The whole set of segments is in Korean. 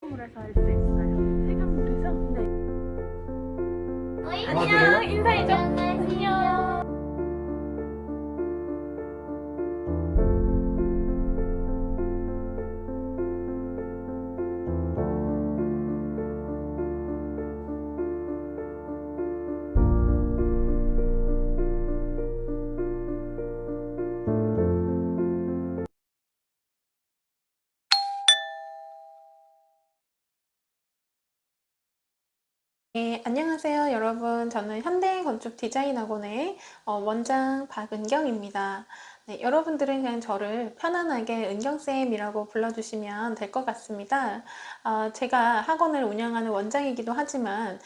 물에서 할 수 있어요. 세간물에서? 네. 안녕, 인사해줘. 안녕. 네, 안녕하세요 여러분. 저는 현대건축디자인학원의 원장 박은경입니다. 네, 여러분들은 그냥 저를 편안하게 은경쌤이라고 불러주시면 될 것 같습니다. 제가 학원을 운영하는 원장이기도 하지만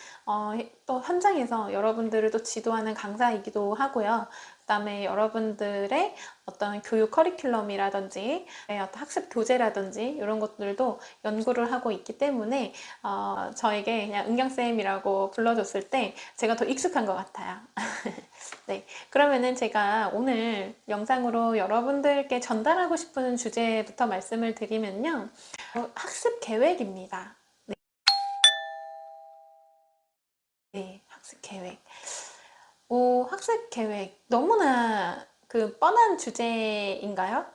또 현장에서 여러분들을 또 지도하는 강사이기도 하고요. 그 다음에 여러분들의 어떤 교육 커리큘럼이라든지 어떤 학습 교재라든지 이런 것들도 연구를 하고 있기 때문에 저에게 그냥 은경쌤이라고 불러줬을 때 제가 더 익숙한 것 같아요. 네, 그러면은 제가 오늘 영상으로 여러분들께 전달하고 싶은 주제부터 말씀을 드리면요. 학습 계획입니다. 네, 학습 계획. 학습 계획. 너무나 그 뻔한 주제인가요?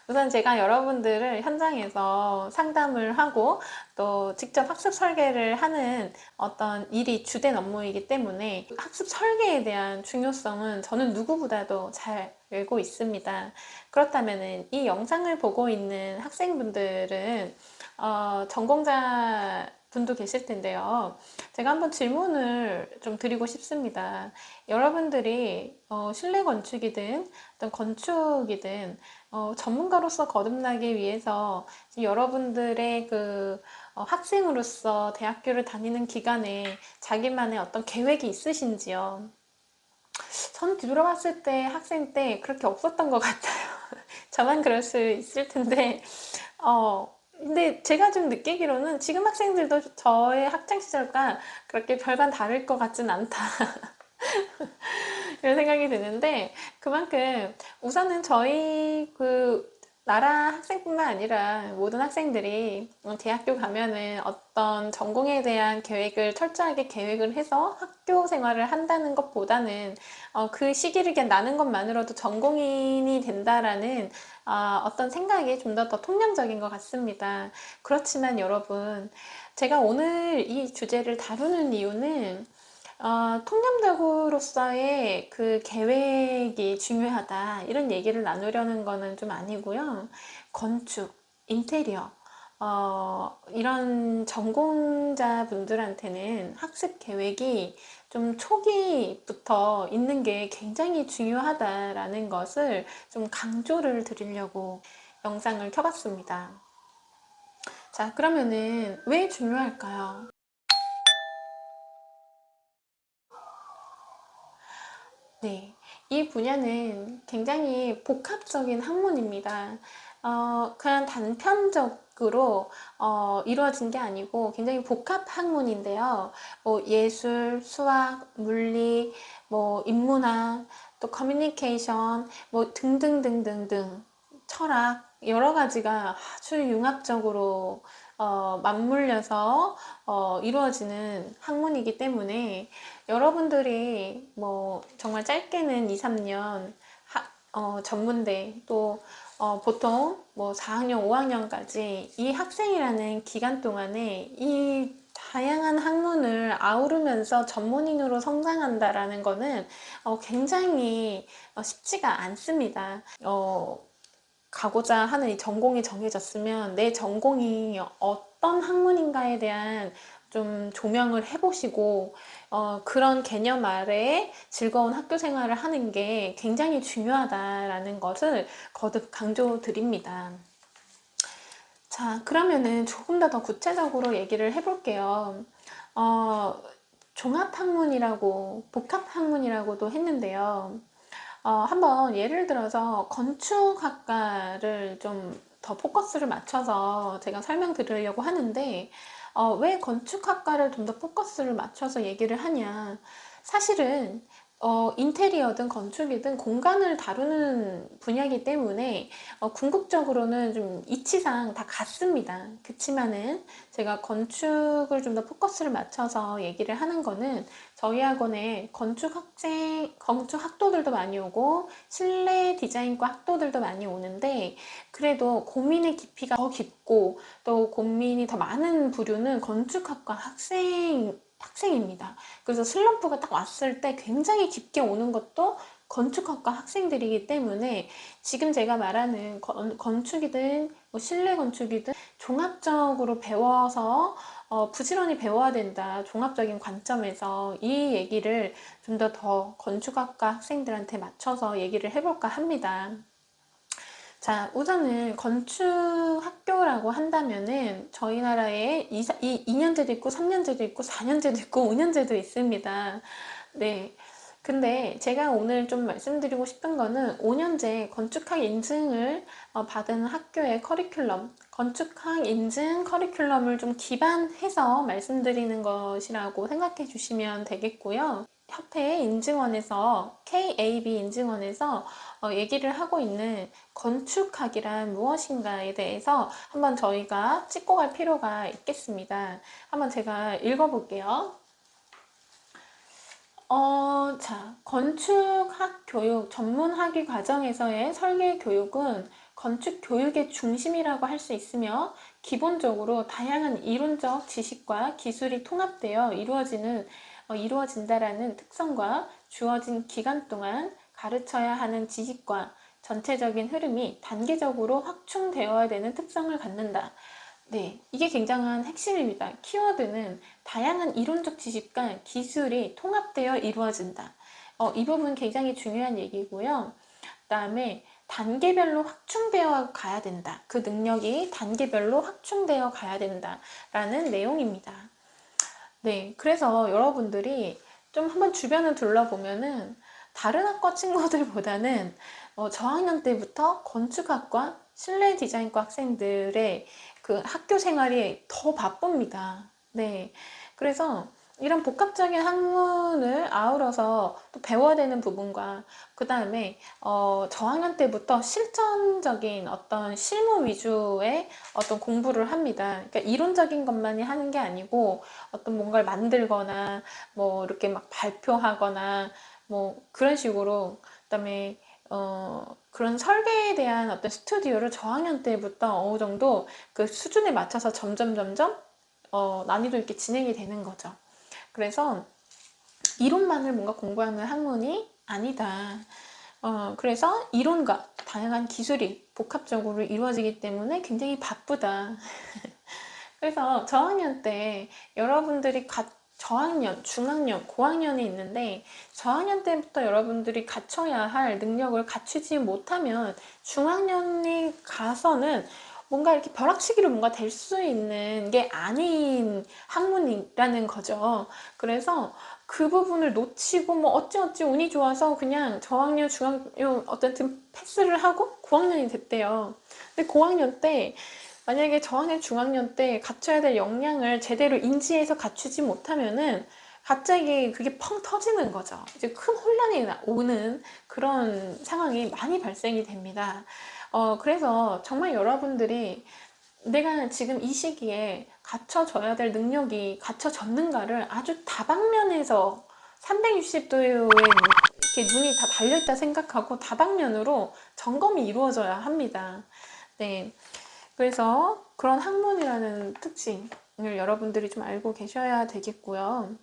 우선 제가 여러분들을 현장에서 상담을 하고 또 직접 학습 설계를 하는 어떤 일이 주된 업무이기 때문에 학습 설계에 대한 중요성은 저는 누구보다도 잘 알고 있습니다. 그렇다면 이 영상을 보고 있는 학생분들은 전공자 분도 계실 텐데요. 제가 한번 질문을 좀 드리고 싶습니다. 여러분들이 실내 건축이든 어떤 건축이든 전문가로서 거듭나기 위해서 여러분들의 그 학생으로서 대학교를 다니는 기간에 자기만의 어떤 계획이 있으신지요? 전 뒤돌아봤을 때 학생 때 그렇게 없었던 것 같아요. 저만 그럴 수 있을 텐데 근데 제가 좀 느끼기로는 지금 학생들도 저의 학창시절과 그렇게 별반 다를 것 같진 않다. 이런 생각이 드는데 그만큼 우선은 저희 그 나라 학생뿐만 아니라 모든 학생들이 대학교 가면은 어떤 전공에 대한 계획을 철저하게 계획을 해서 학교 생활을 한다는 것보다는 그 시기를 그냥 나는 것만으로도 전공인이 된다라는 어떤 생각이 좀 더 통념적인 것 같습니다. 그렇지만 여러분, 제가 오늘 이 주제를 다루는 이유는 통념적으로서의 그 계획이 중요하다 이런 얘기를 나누려는 거는 좀 아니고요. 건축, 인테리어 이런 전공자 분들한테는 학습 계획이 좀 초기부터 있는 게 굉장히 중요하다라는 것을 좀 강조를 드리려고 영상을 켜봤습니다. 자, 그러면은 왜 중요할까요? 네, 이 분야는 굉장히 복합적인 학문입니다. 그냥 단편적으로 이루어진 게 아니고 굉장히 복합 학문인데요. 뭐 예술, 수학, 물리, 뭐 인문학, 또 커뮤니케이션, 뭐 등등등등등 철학 여러 가지가 아주 융합적으로 맞물려서 이루어지는 학문이기 때문에 여러분들이 뭐 정말 짧게는 2, 3년 전문대 또 보통 뭐 4학년, 5학년까지 이 학생이라는 기간 동안에 이 다양한 학문을 아우르면서 전문인으로 성장한다라는 거는 굉장히 쉽지가 않습니다. 가고자 하는 이 전공이 정해졌으면 내 전공이 어떤 학문인가에 대한 좀 조명을 해보시고 그런 개념 아래에 즐거운 학교 생활을 하는 게 굉장히 중요하다라는 것을 거듭 강조드립니다. 자, 그러면은 조금 더 구체적으로 얘기를 해볼게요. 종합학문이라고 복합학문이라고도 했는데요. 한번 예를 들어서 건축학과를 좀 더 포커스를 맞춰서 제가 설명드리려고 하는데 왜 건축학과를 좀 더 포커스를 맞춰서 얘기를 하냐, 사실은 인테리어든 건축이든 공간을 다루는 분야이기 때문에 궁극적으로는 좀 이치상 다 같습니다. 그치만은 제가 건축을 좀 더 포커스를 맞춰서 얘기를 하는 거는 저희 학원에 건축 학도들도 많이 오고 실내 디자인과 학도들도 많이 오는데, 그래도 고민의 깊이가 더 깊고 또 고민이 더 많은 부류는 건축학과 학생입니다. 그래서 슬럼프가 딱 왔을 때 굉장히 깊게 오는 것도 건축학과 학생들이기 때문에, 지금 제가 말하는 건축이든 뭐 실내 건축이든 종합적으로 배워서 부지런히 배워야 된다, 종합적인 관점에서 이 얘기를 좀 더 건축학과 학생들한테 맞춰서 얘기를 해볼까 합니다. 자, 우선은 건축 학교라고 한다면은 저희 나라에 2년제도 있고 3년제도 있고 4년제도 있고 5년제도 있습니다. 네. 근데 제가 오늘 좀 말씀드리고 싶은 거는 5년제 건축학 인증을 받은 학교의 건축학 인증 커리큘럼을 좀 기반해서 말씀드리는 것이라고 생각해 주시면 되겠고요. 협회 인증원에서, KAB 인증원에서 얘기를 하고 있는 건축학이란 무엇인가에 대해서 한번 저희가 짚고 갈 필요가 있겠습니다. 한번 제가 읽어볼게요. 자, 건축학 교육 전문학위 과정에서의 설계 교육은 건축 교육의 중심이라고 할 수 있으며, 기본적으로 다양한 이론적 지식과 기술이 통합되어 이루어진다라는 특성과 주어진 기간 동안 가르쳐야 하는 지식과 전체적인 흐름이 단계적으로 확충되어야 되는 특성을 갖는다. 네, 이게 굉장한 핵심입니다. 키워드는 다양한 이론적 지식과 기술이 통합되어 이루어진다. 이 부분 굉장히 중요한 얘기고요. 그 다음에 단계별로 확충되어 가야 된다. 그 능력이 단계별로 확충되어 가야 된다라는 내용입니다. 네, 그래서 여러분들이 좀 한번 주변을 둘러보면은 다른 학과 친구들보다는 저학년 때부터 건축학과, 실내 디자인과 학생들의 그 학교 생활이 더 바쁩니다. 네, 그래서 이런 복합적인 학문을 아우러서 또 배워야 되는 부분과, 그 다음에 저학년 때부터 실전적인 어떤 실무 위주의 어떤 공부를 합니다. 그러니까 이론적인 것만이 하는 게 아니고 어떤 뭔가를 만들거나 뭐 이렇게 막 발표하거나 뭐 그런 식으로, 그다음에 그런 설계에 대한 어떤 스튜디오를 저학년 때부터 어느 정도 그 수준에 맞춰서 점점 난이도 있게 진행이 되는 거죠. 그래서 이론만을 뭔가 공부하는 학문이 아니다. 그래서 이론과 다양한 기술이 복합적으로 이루어지기 때문에 굉장히 바쁘다. 그래서 저학년 때 여러분들이 저학년, 중학년, 고학년이 있는데, 저학년 때부터 여러분들이 갖춰야 할 능력을 갖추지 못하면 중학년이 가서는 뭔가 이렇게 벼락치기로 뭔가 될 수 있는 게 아닌 학문이라는 거죠. 그래서 그 부분을 놓치고 뭐 어찌어찌 운이 좋아서 그냥 저학년, 중학년 어쨌든 패스를 하고 고학년이 됐대요. 근데 고학년 때 만약에 저학년, 중학년 때 갖춰야 될 역량을 제대로 인지해서 갖추지 못하면은 갑자기 그게 펑 터지는 거죠. 이제 큰 혼란이 오는 그런 상황이 많이 발생이 됩니다. 그래서 정말 여러분들이 내가 지금 이 시기에 갖춰져야 될 능력이 갖춰졌는가를 아주 다방면에서 360도의 이렇게 눈이 다 달려있다 생각하고 다방면으로 점검이 이루어져야 합니다. 네. 그래서 그런 학문이라는 특징을 여러분들이 좀 알고 계셔야 되겠고요.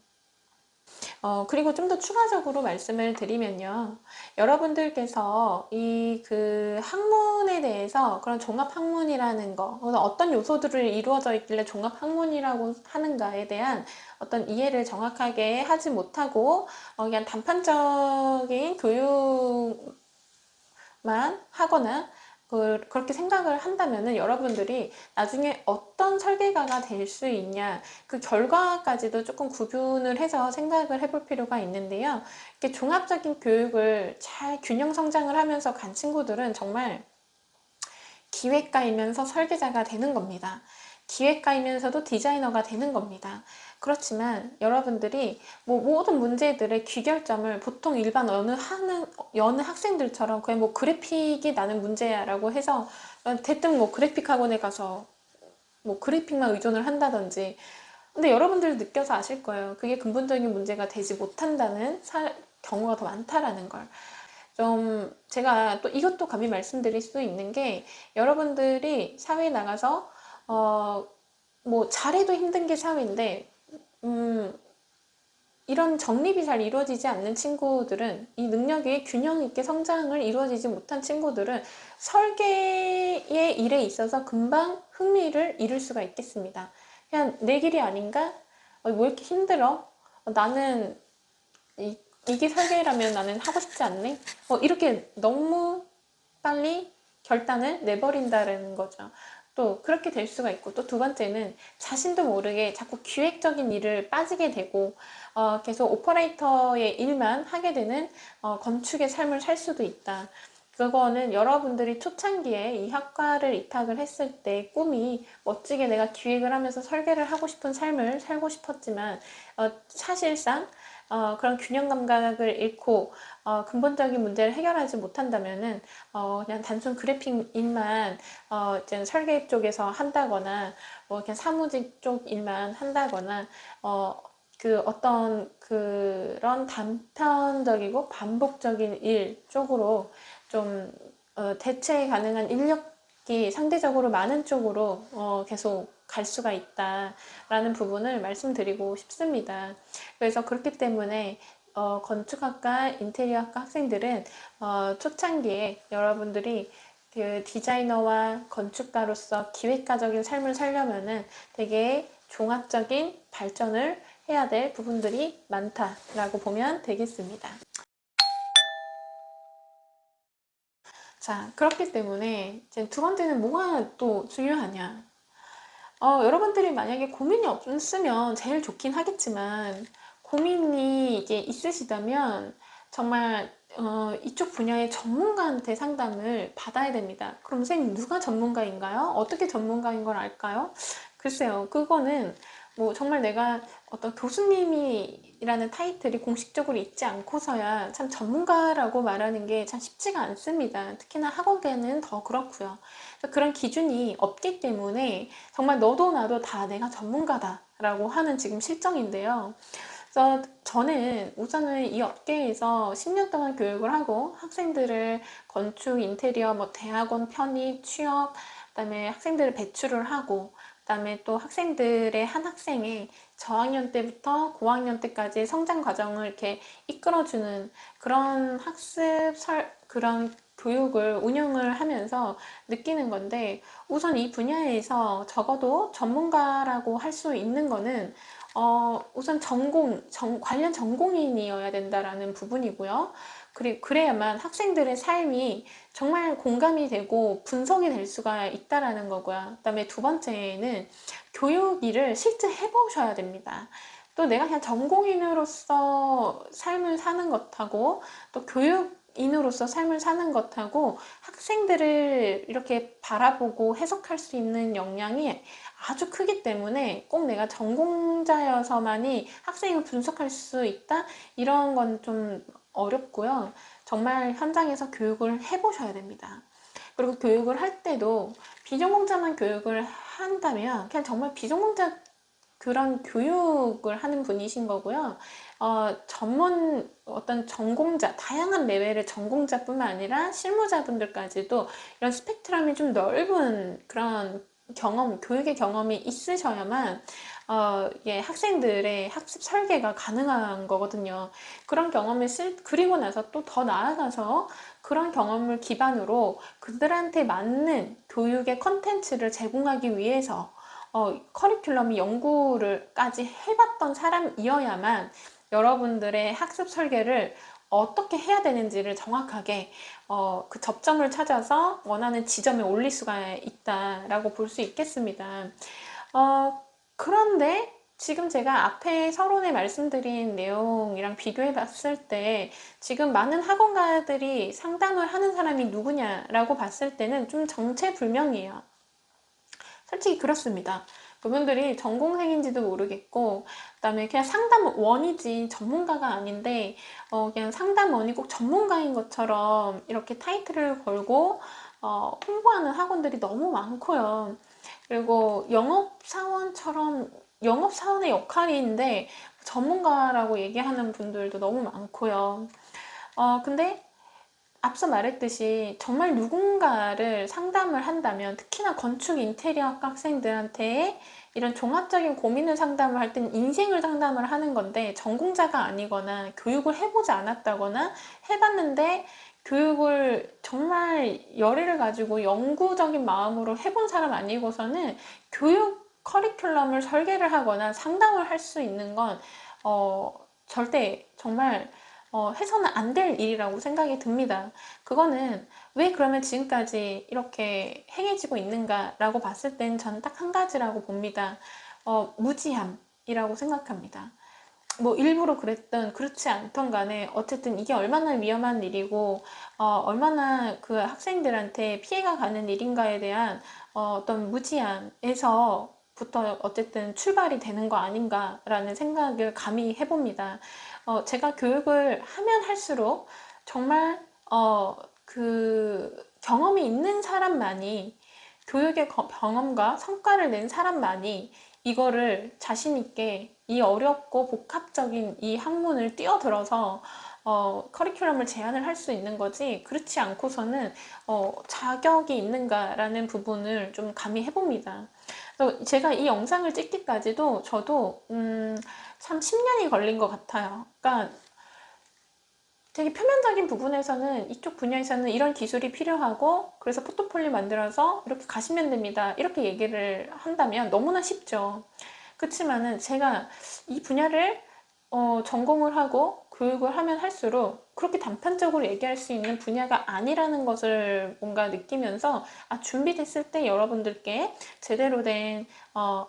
그리고 좀 더 추가적으로 말씀을 드리면요. 여러분들께서 이 그 학문에 대해서 그런 종합학문이라는 거, 어떤 요소들을 이루어져 있길래 종합학문이라고 하는가에 대한 어떤 이해를 정확하게 하지 못하고 그냥 단편적인 교육만 하거나 그렇게 생각을 한다면은 여러분들이 나중에 어떤 설계가가 될 수 있냐, 그 결과까지도 조금 구분을 해서 생각을 해볼 필요가 있는데요. 이렇게 종합적인 교육을 잘 균형 성장을 하면서 간 친구들은 정말 기획가이면서 설계자가 되는 겁니다. 기획가이면서도 디자이너가 되는 겁니다. 그렇지만 여러분들이 뭐 모든 문제들의 귀결점을 보통 일반 여느 학생들처럼 그냥 뭐 그래픽이 나는 문제야 라고 해서 대뜸 뭐 그래픽 학원에 가서 뭐 그래픽만 의존을 한다든지, 근데 여러분들 느껴서 아실 거예요. 그게 근본적인 문제가 되지 못한다는 경우가 더 많다라는 걸. 좀 제가 또 이것도 감히 말씀드릴 수 있는 게, 여러분들이 사회에 나가서 뭐 잘해도 힘든 게 사회인데 이런 정립이 잘 이루어지지 않는 친구들은, 이 능력이 균형 있게 성장을 이루어지지 못한 친구들은 설계의 일에 있어서 금방 흥미를 잃을 수가 있겠습니다. 그냥 내 길이 아닌가? 뭐 이렇게 힘들어? 나는 이게 설계라면 나는 하고 싶지 않네? 이렇게 너무 빨리 결단을 내버린다는 거죠. 또 그렇게 될 수가 있고, 또 두 번째는 자신도 모르게 자꾸 기획적인 일을 빠지게 되고 계속 오퍼레이터의 일만 하게 되는 건축의 삶을 살 수도 있다. 그거는 여러분들이 초창기에 이 학과를 입학을 했을 때 꿈이 멋지게 내가 기획을 하면서 설계를 하고 싶은 삶을 살고 싶었지만 사실상 그런 균형 감각을 잃고 근본적인 문제를 해결하지 못한다면은 그냥 단순 그래픽 일만 이제 설계 쪽에서 한다거나 뭐 그냥 사무직 쪽 일만 한다거나 그 어떤 그런 단편적이고 반복적인 일 쪽으로 좀 대체 가능한 인력이 상대적으로 많은 쪽으로 계속 갈 수가 있다라는 부분을 말씀드리고 싶습니다. 그래서 그렇기 때문에 건축학과, 인테리어학과 학생들은 초창기에 여러분들이 그 디자이너와 건축가로서 기획가적인 삶을 살려면은 되게 종합적인 발전을 해야 될 부분들이 많다라고 보면 되겠습니다. 자, 그렇기 때문에 이제 두 번째는 뭐가 또 중요하냐? 여러분들이 만약에 고민이 없으면 제일 좋긴 하겠지만, 고민이 이제 있으시다면 정말 이쪽 분야의 전문가한테 상담을 받아야 됩니다. 그럼 선생님, 누가 전문가인가요? 어떻게 전문가인 걸 알까요? 글쎄요, 그거는 뭐 정말 내가 어떤 교수님이라는 타이틀이 공식적으로 있지 않고서야 참 전문가라고 말하는 게 참 쉽지가 않습니다. 특히나 학업에는 더 그렇고요. 그런 기준이 없기 때문에 정말 너도 나도 다 내가 전문가다라고 하는 지금 실정인데요. 그래서 저는 우선은 이 업계에서 10년 동안 교육을 하고 학생들을 건축, 인테리어, 뭐 대학원 편입, 취업, 그다음에 학생들을 배출을 하고, 그다음에 또 학생들의 한 학생의 저학년 때부터 고학년 때까지 성장 과정을 이렇게 이끌어주는 그런 그런 교육을 운영을 하면서 느끼는 건데, 우선 이 분야에서 적어도 전문가라고 할 수 있는 거는 우선 관련 전공인이어야 된다라는 부분이고요. 그래야만 학생들의 삶이 정말 공감이 되고 분석이 될 수가 있다라는 거고요. 그다음에 두 번째는 교육 일을 실제 해보셔야 됩니다. 또 내가 그냥 전공인으로서 삶을 사는 것하고 또 교육인으로서 삶을 사는 것하고 학생들을 이렇게 바라보고 해석할 수 있는 역량이 아주 크기 때문에 꼭 내가 전공자여서만이 학생을 분석할 수 있다? 이런 건 좀 어렵고요. 정말 현장에서 교육을 해보셔야 됩니다. 그리고 교육을 할 때도 비전공자만 교육을 한다면 그냥 정말 비전공자 그런 교육을 하는 분이신 거고요. 어떤 전공자, 다양한 레벨의 전공자뿐만 아니라 실무자분들까지도 이런 스펙트럼이 좀 넓은 그런 교육의 경험이 있으셔야만 예, 학생들의 학습 설계가 가능한 거거든요. 그런 그리고 나서 또 더 나아가서 그런 경험을 기반으로 그들한테 맞는 교육의 컨텐츠를 제공하기 위해서 커리큘럼이 연구를까지 해봤던 사람이어야만 여러분들의 학습 설계를 어떻게 해야 되는지를 정확하게 그 접점을 찾아서 원하는 지점에 올릴 수가 있다라고 볼 수 있겠습니다. 그런데 지금 제가 앞에 서론에 말씀드린 내용이랑 비교해 봤을 때 지금 많은 학원가들이 상담을 하는 사람이 누구냐라고 봤을 때는 좀 정체불명이에요. 솔직히 그렇습니다. 그분들이 전공생인지도 모르겠고, 그다음에 그냥 상담원이지 전문가가 아닌데 그냥 상담원이 꼭 전문가인 것처럼 이렇게 타이틀을 걸고 홍보하는 학원들이 너무 많고요. 그리고 영업사원처럼 영업사원의 역할인데 전문가라고 얘기하는 분들도 너무 많고요. 근데 앞서 말했듯이 정말 누군가를 상담을 한다면, 특히나 건축 인테리어 학과 학생들한테 이런 종합적인 고민을 상담을 할 때는 인생을 상담을 하는 건데, 전공자가 아니거나 교육을 해보지 않았다거나 해봤는데 교육을 정말 열의를 가지고 연구적인 마음으로 해본 사람 아니고서는 교육 커리큘럼을 설계를 하거나 상담을 할 수 있는 건 절대 정말 해서는 안 될 일이라고 생각이 듭니다. 그거는 왜 그러면 지금까지 이렇게 행해지고 있는가 라고 봤을 땐 저는 딱 한 가지라고 봅니다. 무지함이라고 생각합니다. 뭐 일부러 그랬든 그렇지 않던 간에 어쨌든 이게 얼마나 위험한 일이고 얼마나 그 학생들한테 피해가 가는 일인가에 대한 어떤 무지함에서부터 어쨌든 출발이 되는 거 아닌가라는 생각을 감히 해봅니다. 제가 교육을 하면 할수록 정말 그 경험이 있는 사람만이, 교육의 경험과 성과를 낸 사람만이 이거를 자신 있게 이 어렵고 복합적인 이 학문을 뛰어들어서 커리큘럼을 제안을 할 수 있는 거지, 그렇지 않고서는 자격이 있는가라는 부분을 좀 감히 해봅니다. 그래서 제가 이 영상을 찍기까지도 저도 참 10년이 걸린 것 같아요. 그러니까 되게 표면적인 부분에서는, 이쪽 분야에서는 이런 기술이 필요하고 그래서 포트폴리오 만들어서 이렇게 가시면 됩니다, 이렇게 얘기를 한다면 너무나 쉽죠. 그렇지만은 제가 이 분야를 전공을 하고 교육을 하면 할수록 그렇게 단편적으로 얘기할 수 있는 분야가 아니라는 것을 뭔가 느끼면서, 준비됐을 때 여러분들께 제대로 된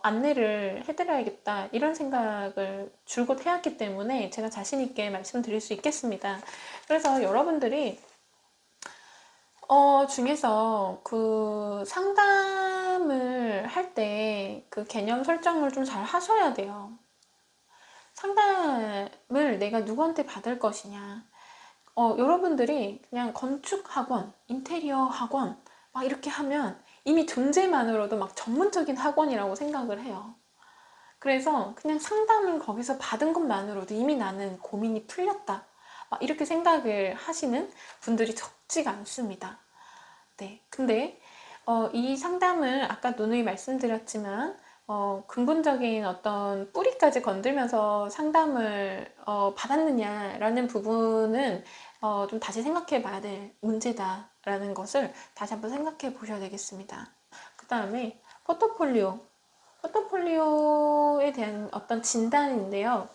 안내를 해드려야겠다, 이런 생각을 줄곧 해왔기 때문에 제가 자신 있게 말씀드릴 수 있겠습니다. 그래서 여러분들이 중에서 그 상담을 할 때 그 개념 설정을 좀 잘 하셔야 돼요. 상담을 내가 누구한테 받을 것이냐. 여러분들이 그냥 건축 학원, 인테리어 학원 막 이렇게 하면 이미 존재만으로도 막 전문적인 학원이라고 생각을 해요. 그래서 그냥 상담을 거기서 받은 것만으로도 이미 나는 고민이 풀렸다, 막 이렇게 생각을 하시는 분들이 적지가 않습니다. 네, 근데 이 상담을 아까 누누이 말씀드렸지만 근본적인 어떤 뿌리까지 건들면서 상담을 받았느냐라는 부분은 좀 다시 생각해 봐야 될 문제다라는 것을 다시 한번 생각해 보셔야 되겠습니다. 그 다음에 포트폴리오에 대한 어떤 진단인데요.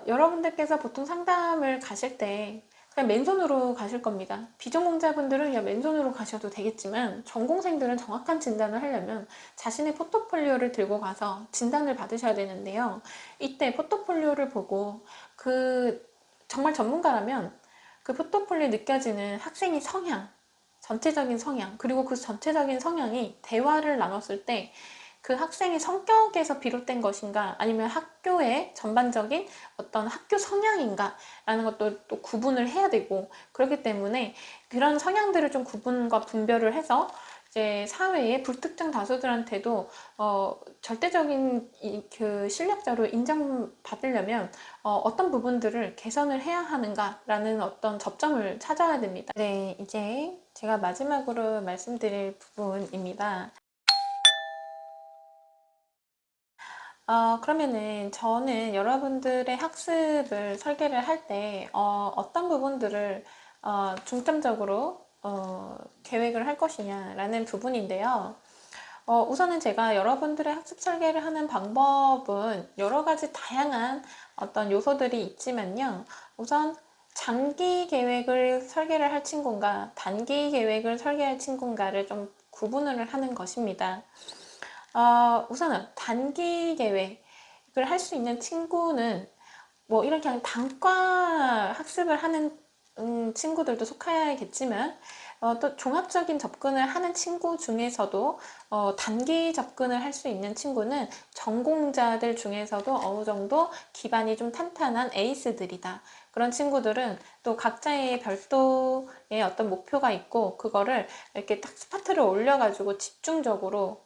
여러분들께서 보통 상담을 가실 때 그냥 맨손으로 가실 겁니다. 비전공자분들은 그냥 맨손으로 가셔도 되겠지만, 전공생들은 정확한 진단을 하려면 자신의 포트폴리오를 들고 가서 진단을 받으셔야 되는데요. 이때 포트폴리오를 보고 정말 전문가라면 그 포트폴리오에 느껴지는 학생의 성향, 전체적인 성향, 그리고 그 전체적인 성향이 대화를 나눴을 때 그 학생의 성격에서 비롯된 것인가, 아니면 학교의 전반적인 어떤 학교 성향인가 라는 것도 또 구분을 해야 되고, 그렇기 때문에 그런 성향들을 좀 구분과 분별을 해서 이제 사회의 불특정 다수들한테도 절대적인 그 실력자로 인정받으려면 어떤 부분들을 개선을 해야 하는가 라는 어떤 접점을 찾아야 됩니다. 네, 이제 제가 마지막으로 말씀드릴 부분입니다. 그러면은 저는 여러분들의 학습을 설계를 할 때 어떤 부분들을 중점적으로 계획을 할 것이냐라는 부분인데요. 우선은 제가 여러분들의 학습 설계를 하는 방법은 여러 가지 다양한 어떤 요소들이 있지만요. 우선 장기 계획을 설계를 할 친구인가, 단기 계획을 설계할 친구인가를 좀 구분을 하는 것입니다. 우선은 단기 계획을 할 수 있는 친구는 뭐 이런 그냥 단과 학습을 하는 친구들도 속하야겠지만, 또 종합적인 접근을 하는 친구 중에서도 단기 접근을 할 수 있는 친구는 전공자들 중에서도 어느 정도 기반이 좀 탄탄한 에이스들이다. 그런 친구들은 또 각자의 별도의 어떤 목표가 있고 그거를 이렇게 딱 스파트를 올려가지고 집중적으로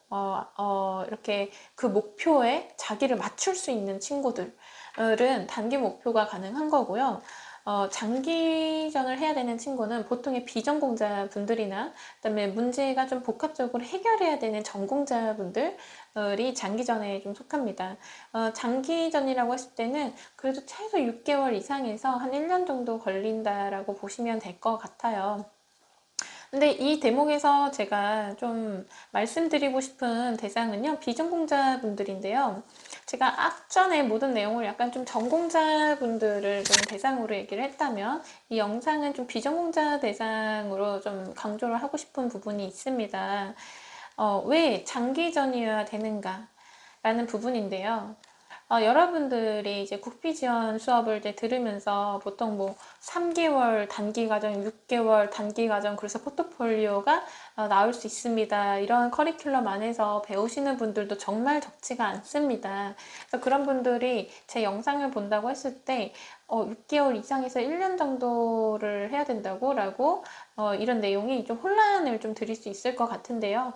이렇게 그 목표에 자기를 맞출 수 있는 친구들은 단기 목표가 가능한 거고요. 장기전을 해야 되는 친구는 보통의 비전공자 분들이나 그다음에 문제가 좀 복합적으로 해결해야 되는 전공자분들이 장기전에 좀 속합니다. 장기전이라고 했을 때는 그래도 최소 6개월 이상에서 한 1년 정도 걸린다라고 보시면 될 것 같아요. 근데 이 대목에서 제가 좀 말씀드리고 싶은 대상은요, 비전공자분들인데요. 제가 앞전에 모든 내용을 약간 좀 전공자분들을 좀 대상으로 얘기를 했다면, 이 영상은 좀 비전공자 대상으로 좀 강조를 하고 싶은 부분이 있습니다. 왜 장기전이어야 되는가? 라는 부분인데요. 여러분들이 이제 국비 지원 수업을 이제 들으면서 보통 뭐 3개월 단기 과정, 6개월 단기 과정, 그래서 포트폴리오가 나올 수 있습니다. 이런 커리큘럼 안에서 배우시는 분들도 정말 적지가 않습니다. 그래서 그런 분들이 제 영상을 본다고 했을 때 6개월 이상에서 1년 정도를 해야 된다고 라고 이런 내용이 좀 혼란을 좀 드릴 수 있을 것 같은데요.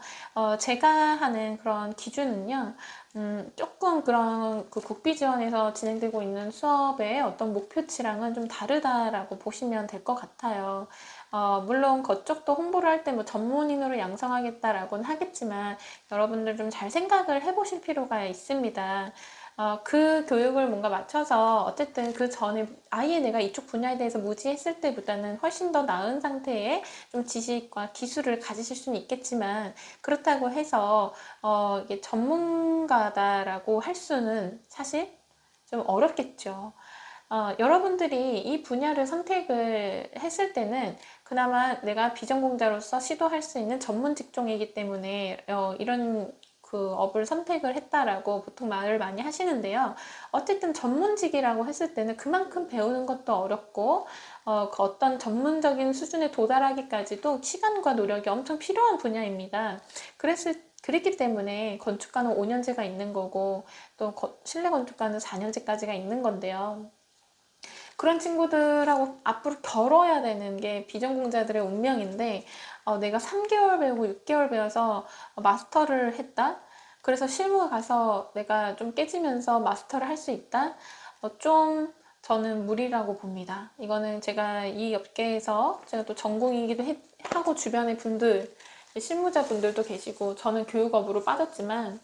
제가 하는 그런 기준은요. 조금 그런 그 국비 지원에서 진행되고 있는 수업의 어떤 목표치랑은 좀 다르다라고 보시면 될 것 같아요. 물론 그쪽도 홍보를 할 때 뭐 전문인으로 양성하겠다라고는 하겠지만 여러분들 좀 잘 생각을 해보실 필요가 있습니다. 그 교육을 뭔가 맞춰서 어쨌든 그 전에 아예 내가 이쪽 분야에 대해서 무지했을 때보다는 훨씬 더 나은 상태의 좀 지식과 기술을 가지실 수는 있겠지만 그렇다고 해서 이게 전문가다라고 할 수는 사실 좀 어렵겠죠. 여러분들이 이 분야를 선택을 했을 때는 그나마 내가 비전공자로서 시도할 수 있는 전문 직종이기 때문에 이런 그 업을 선택을 했다라고 보통 말을 많이 하시는데요. 어쨌든 전문직이라고 했을 때는 그만큼 배우는 것도 어렵고 그 어떤 전문적인 수준에 도달하기까지도 시간과 노력이 엄청 필요한 분야입니다. 그랬기 때문에 건축가는 5년제가 있는 거고 또 실내 건축가는 4년제까지가 있는 건데요. 그런 친구들하고 앞으로 겨뤄야 되는 게 비전공자들의 운명인데 내가 3개월 배우고 6개월 배워서 마스터를 했다? 그래서 실무에 가서 내가 좀 깨지면서 마스터를 할 수 있다? 좀 저는 무리라고 봅니다. 이거는 제가 이 업계에서 제가 또 전공이기도 하고 주변의 분들, 실무자 분들도 계시고 저는 교육업으로 빠졌지만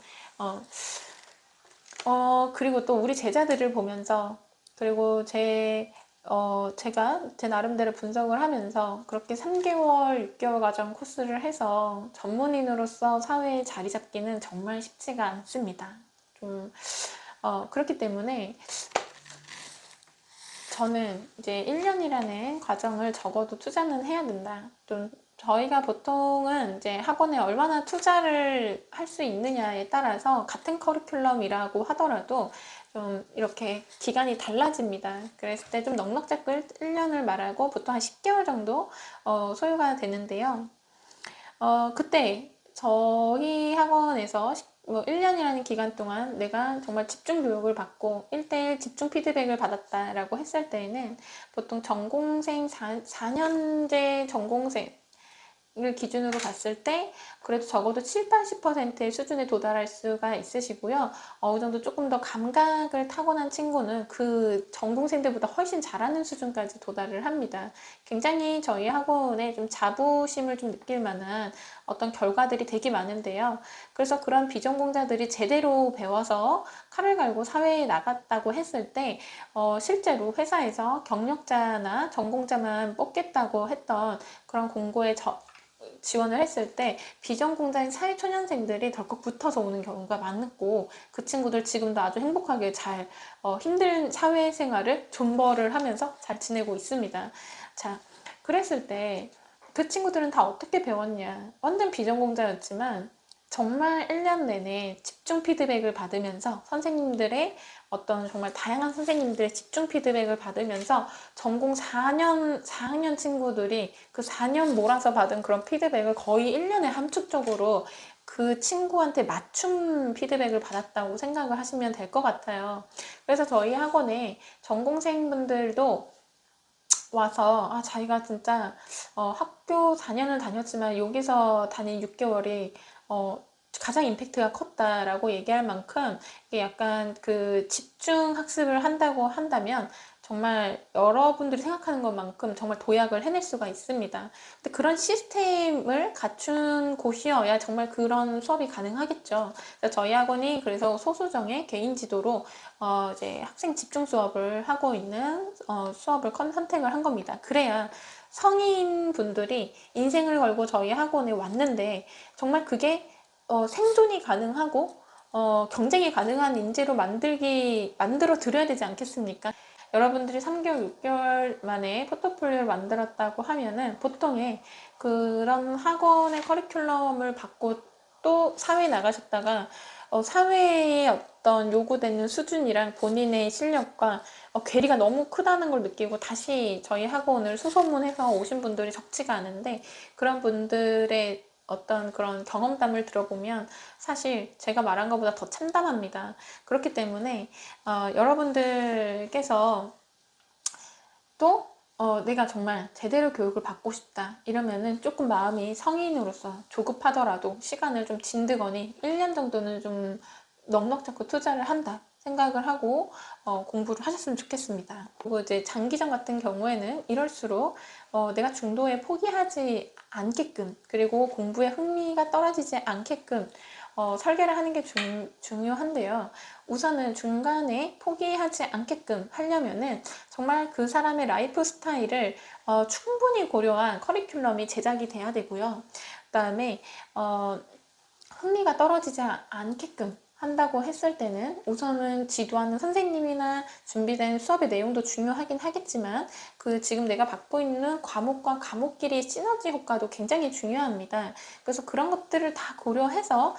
그리고 또 우리 제자들을 보면서 그리고 제가 제 나름대로 분석을 하면서 그렇게 3개월, 6개월 과정 코스를 해서 전문인으로서 사회에 자리 잡기는 정말 쉽지가 않습니다. 그렇기 때문에 저는 이제 1년이라는 과정을 적어도 투자는 해야 된다. 좀 저희가 보통은 이제 학원에 얼마나 투자를 할 수 있느냐에 따라서 같은 커리큘럼이라고 하더라도 좀 이렇게 기간이 달라집니다. 그랬을 때 좀 넉넉 잡고 1년을 말하고 보통 한 10개월 정도 소요가 되는데요. 그때 저희 학원에서 뭐 1년이라는 기간 동안 내가 정말 집중 교육을 받고 1대1 집중 피드백을 받았다라고 했을 때에는 보통 전공생 4년제 전공생 을 기준으로 봤을 때 그래도 적어도 7, 80%의 수준에 도달할 수가 있으시고요. 어느 정도 조금 더 감각을 타고난 친구는 그 전공생들보다 훨씬 잘하는 수준까지 도달을 합니다. 굉장히 저희 학원에 좀 자부심을 좀 느낄 만한 어떤 결과들이 되게 많은데요. 그래서 그런 비전공자들이 제대로 배워서 칼을 갈고 사회에 나갔다고 했을 때 실제로 회사에서 경력자나 전공자만 뽑겠다고 했던 그런 공고에 지원을 했을 때 비전공자인 사회초년생들이 덜컥 붙어서 오는 경우가 많고 그 친구들 지금도 아주 행복하게 잘 힘든 사회생활을 존버를 하면서 잘 지내고 있습니다. 자, 그랬을 때 그 친구들은 다 어떻게 배웠냐? 완전 비전공자였지만 정말 1년 내내 집중 피드백을 받으면서 선생님들의 어떤 정말 다양한 선생님들의 집중 피드백을 받으면서 전공 4학년 친구들이 그 4년 몰아서 받은 그런 피드백을 거의 1년에 함축적으로 그 친구한테 맞춤 피드백을 받았다고 생각을 하시면 될 것 같아요. 그래서 저희 학원에 전공생분들도 와서 자기가 진짜 학교 4년을 다녔지만 여기서 다닌 6개월이 가장 임팩트가 컸다라고 얘기할 만큼 이게 약간 그 집중 학습을 한다고 한다면 정말 여러분들이 생각하는 것만큼 정말 도약을 해낼 수가 있습니다. 근데 그런 시스템을 갖춘 곳이어야 정말 그런 수업이 가능하겠죠. 그래서 저희 학원이 그래서 소수정의 개인 지도로 이제 학생 집중 수업을 하고 있는 수업을 선택을 한 겁니다. 그래야 성인 분들이 인생을 걸고 저희 학원에 왔는데 정말 그게 생존이 가능하고 경쟁이 가능한 인재로 만들어 드려야 되지 않겠습니까? 여러분들이 3개월, 6개월 만에 포트폴리오를 만들었다고 하면은 보통의 그런 학원의 커리큘럼을 받고 또 사회에 나가셨다가 사회의 어떤 요구되는 수준이랑 본인의 실력과 괴리가 너무 크다는 걸 느끼고 다시 저희 학원을 수소문해서 오신 분들이 적지가 않은데 그런 분들의 어떤 그런 경험담을 들어보면 사실 제가 말한 것보다 더 참담합니다. 그렇기 때문에 여러분들께서 또 내가 정말 제대로 교육을 받고 싶다 이러면은 조금 마음이 성인으로서 조급하더라도 시간을 좀 진드거니 1년 정도는 좀 넉넉 잡고 투자를 한다 생각을 하고 공부를 하셨으면 좋겠습니다. 그리고 이제 장기전 같은 경우에는 이럴수록 내가 중도에 포기하지 않게끔 그리고 공부에 흥미가 떨어지지 않게끔 설계를 하는 게 중요한데요. 우선은 중간에 포기하지 않게끔 하려면은 정말 그 사람의 라이프 스타일을 충분히 고려한 커리큘럼이 제작이 돼야 되고요. 그 다음에 흥미가 떨어지지 않게끔 한다고 했을 때는 우선은 지도하는 선생님이나 준비된 수업의 내용도 중요하긴 하겠지만 그 지금 내가 받고 있는 과목과 과목끼리 시너지 효과도 굉장히 중요합니다. 그래서 그런 것들을 다 고려해서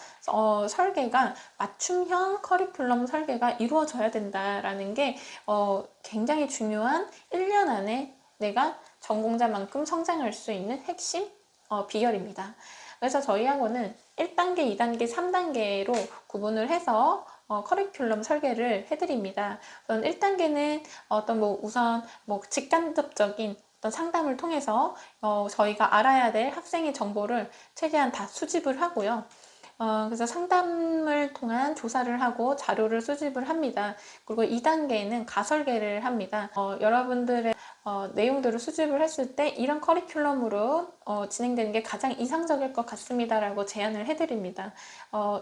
설계가 맞춤형 커리큘럼 설계가 이루어져야 된다라는 게 굉장히 중요한 1년 안에 내가 전공자만큼 성장할 수 있는 핵심 비결입니다. 그래서 저희 학원은 1단계, 2단계, 3단계로 구분을 해서 커리큘럼 설계를 해드립니다. 우선 1단계는 어떤 우선 직간접적인 어떤 상담을 통해서 저희가 알아야 될 학생의 정보를 최대한 다 수집을 하고요. 그래서 상담을 통한 조사를 하고 자료를 수집을 합니다. 그리고 2단계는 가설계를 합니다. 여러분들의 내용들을 수집을 했을 때 이런 커리큘럼으로 진행되는 게 가장 이상적일 것 같습니다 라고 제안을 해드립니다.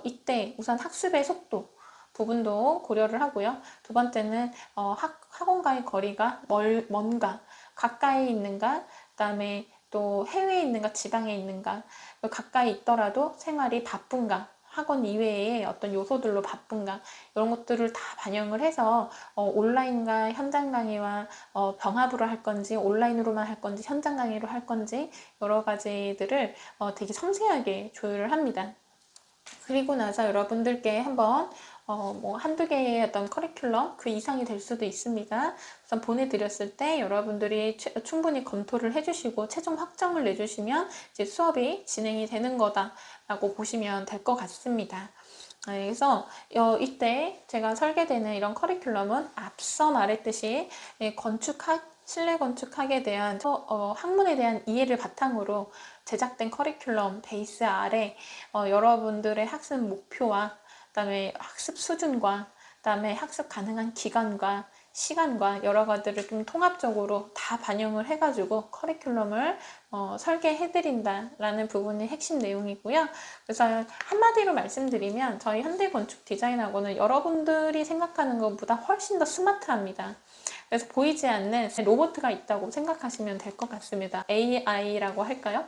이때 우선 학습의 속도 부분도 고려를 하고요. 두 번째는 학원과의 거리가 먼가, 가까이 있는가, 그 다음에 또 해외에 있는가, 지방에 있는가, 가까이 있더라도 생활이 바쁜가, 학원 이외의 어떤 요소들로 바쁜가 이런 것들을 다 반영을 해서 온라인과 현장 강의와 병합으로 할 건지 온라인으로만 할 건지 현장 강의로 할 건지 여러 가지들을 되게 섬세하게 조율을 합니다. 그리고 나서 여러분들께 한번 한두 개의 어떤 커리큘럼 그 이상이 될 수도 있습니다. 우선 보내드렸을 때 여러분들이 충분히 검토를 해주시고 최종 확정을 내주시면 이제 수업이 진행이 되는 거다라고 보시면 될 것 같습니다. 그래서 이때 제가 설계되는 이런 커리큘럼은 앞서 말했듯이 실내 건축학에 대한 학문에 대한 이해를 바탕으로 제작된 커리큘럼 베이스 아래 여러분들의 학습 목표와 그다음에 학습 수준과 그다음에 학습 가능한 기간과 시간과 여러 가지를 좀 통합적으로 다 반영을 해가지고 커리큘럼을 설계해드린다라는 부분이 핵심 내용이고요. 그래서 한마디로 말씀드리면 저희 현대건축디자인학원은 여러분들이 생각하는 것보다 훨씬 더 스마트합니다. 그래서 보이지 않는 로봇가 있다고 생각하시면 될 것 같습니다. AI라고 할까요?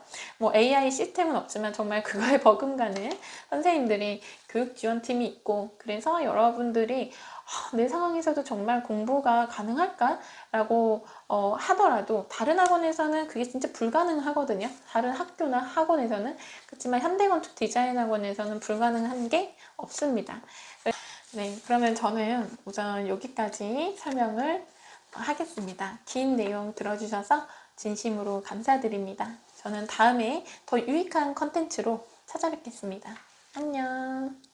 AI 시스템은 없지만 정말 그거에 버금가는 선생님들이 교육지원팀이 있고 그래서 여러분들이 내 상황에서도 정말 공부가 가능할까? 라고 하더라도 다른 학원에서는 그게 진짜 불가능하거든요. 다른 학교나 학원에서는. 그렇지만 현대건축 디자인 학원에서는 불가능한 게 없습니다. 네, 그러면 저는 우선 여기까지 설명을 하겠습니다. 긴 내용 들어주셔서 진심으로 감사드립니다. 저는 다음에 더 유익한 컨텐츠로 찾아뵙겠습니다. 안녕.